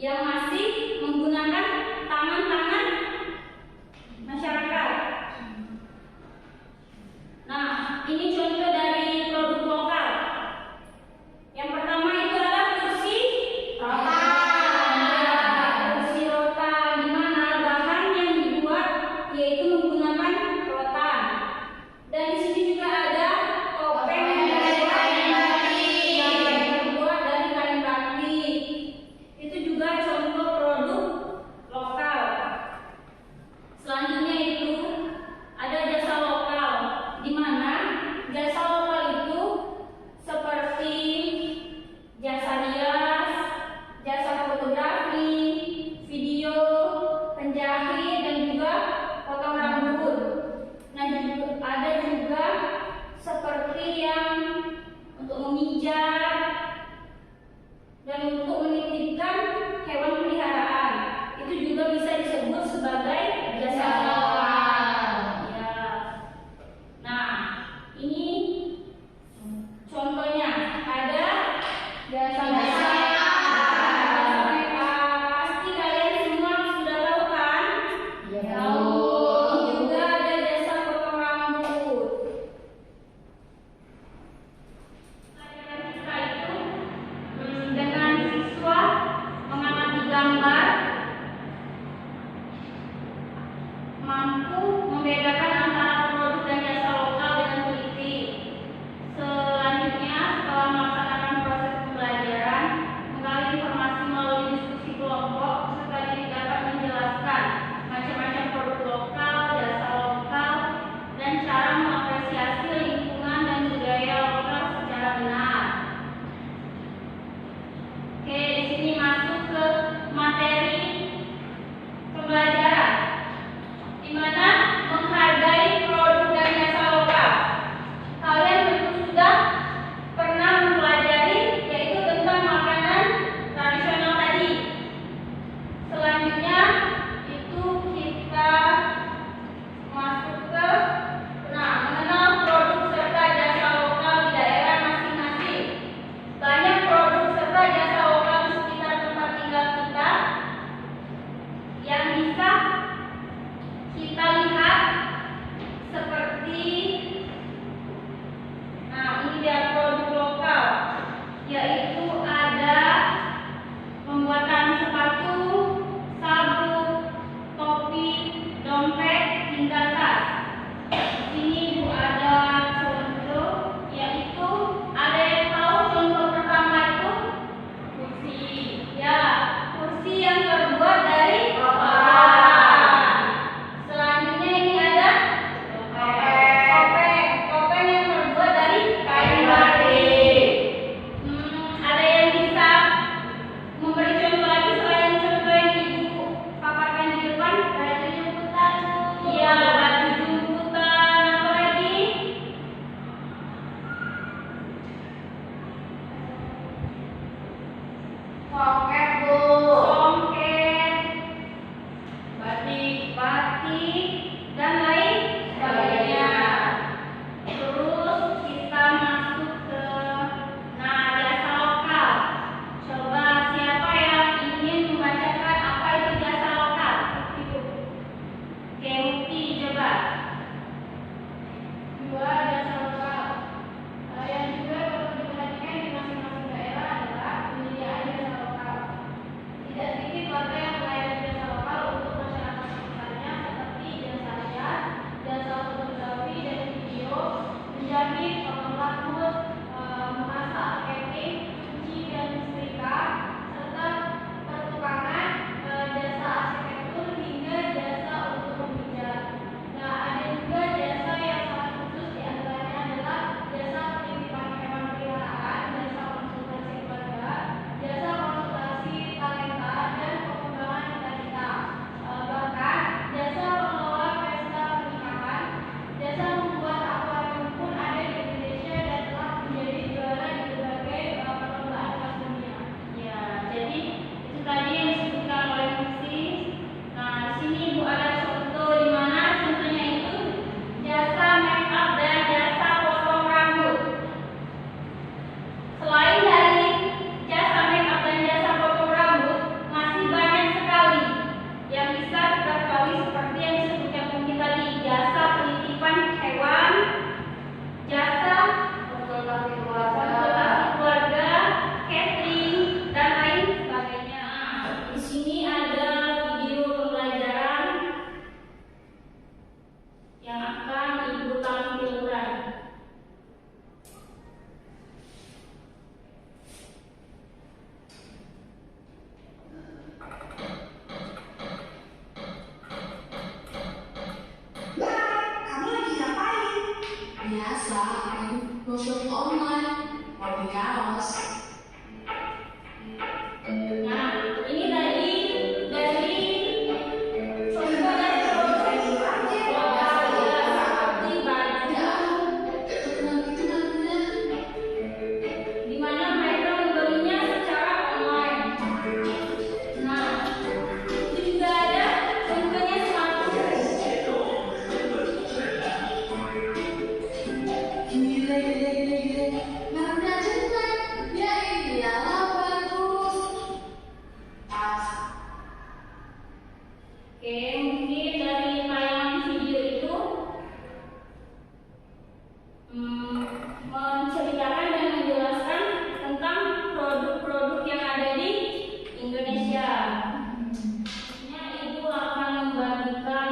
yang masih menggunakan tangan-tangan masyarakat. Nah, ini contoh dari produk lokal. Yang pertama itu adalah kursi rotan. Kursi rotan, di mana bahan yang dibuat yaitu menggunakan rotan. Dan di sini juga ada topeng dari kain batik yang terbuat dari kain batik. Itu juga contoh di sini ada video pembelajaran yang akan Ibu tampilkan. Kamu lagi ngapain? Biasa, lagi browsing online, mau beli kaos. Nah, ini dari contoh dari produk lokal seperti baju, di mana mereka membelinya secara online. Nah, itu juga ada contohnya sepatu. Gile. Merahnya jelek. Ya iyalah bagus. Tas. Oke, mungkin dari tayangan video itu menceritakan dan menjelaskan tentang produk-produk yang ada di Indonesia. Selanjutnya Ibu akan membagikan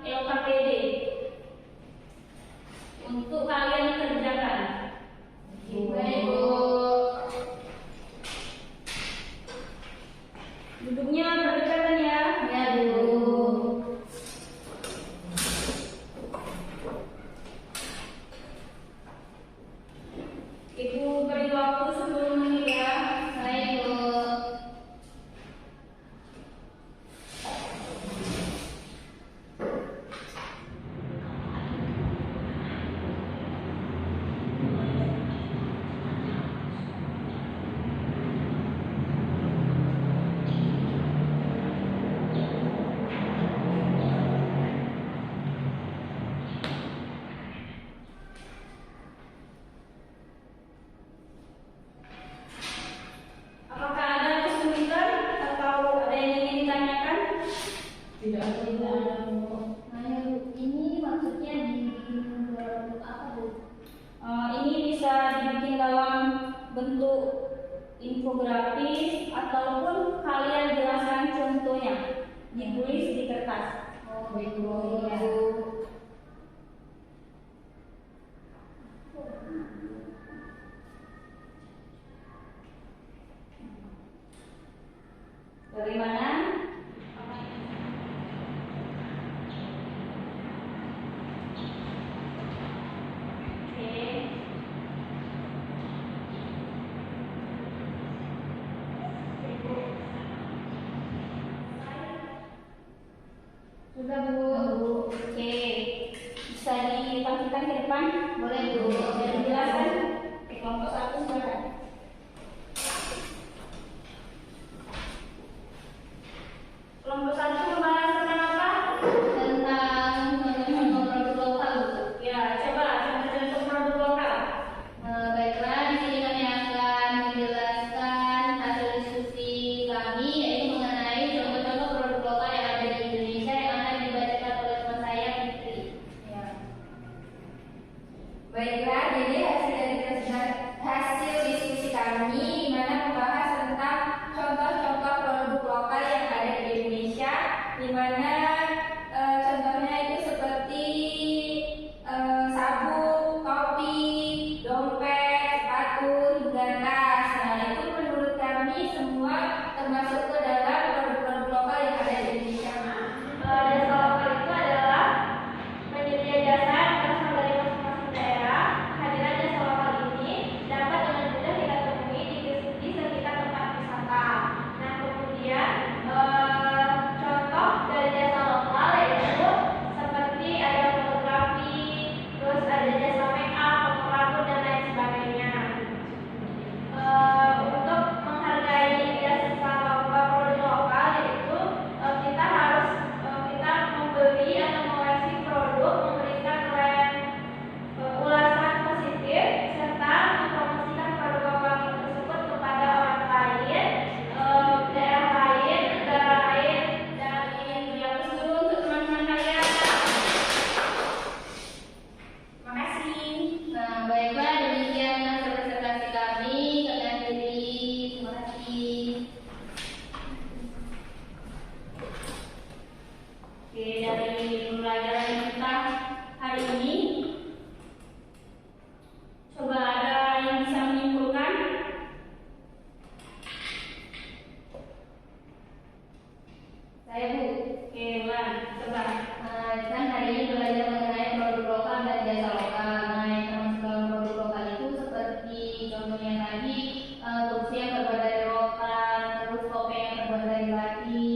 LKPD untuk kalian kerjakan. Baik, Bu. Duduknya berdekatan ya. Ya, Bu. Ibu beri waktu 10 menit ya. Baik, Bu. Apakah ada kesulitan atau ada yang ingin ditanyakan? Tidak ada, Bu. Nah, ini maksudnya dibikin berbentuk apa, Bu? Ini bisa dibikin dalam bentuk infografis ataupun kalian jelaskan contohnya, ditulis di kertas. Oh, Baik, Bu. iya. Bagaimana? Oke. Sudah, Bu. Oke. Bisa ditampilkan ke depan? Boleh, Bu. Bisa dijelaskan? Kelompok 1 silakan. Kelompok 1 membahas tentang apa? Tentang contoh produk lokal, Bu. Ya, coba contoh-contoh produk lokal. Baiklah, di sini kami akan menjelaskan hasil diskusi kami, yaitu mengenai contoh-contoh produk lokal yang ada di Indonesia yang akan dibacakan oleh teman saya, Fitri. Ya. Baiklah, jadi hasil diskusi kami di mana membahas tentang contoh-contoh produk lokal yang ada di Indonesia, di mana contohnya itu seperti sabuk, topi, dompet, sepatu, hingga tas. Nah, itu menurut kami semua termasuk ke dalam produk-produk lokal yang ada di Indonesia. Jasa lokal itu adalah penyedia jasa yang berasal dari masing-masing daerah. Kehadiran jasa lokal ini dapat dengan mudah kita temui di sekitar tempat wisata. Nah, kemudian contoh dari jasa Saya Bu. Oke, Wulan, coba. Kan hari ini belajar mengenai produk lokal dan jasa lokal. Nah, yang termasuk dalam produk lokal itu seperti contohnya tadi kursi yang terbuat dari rotan, terus topeng yang terbuat dari batik,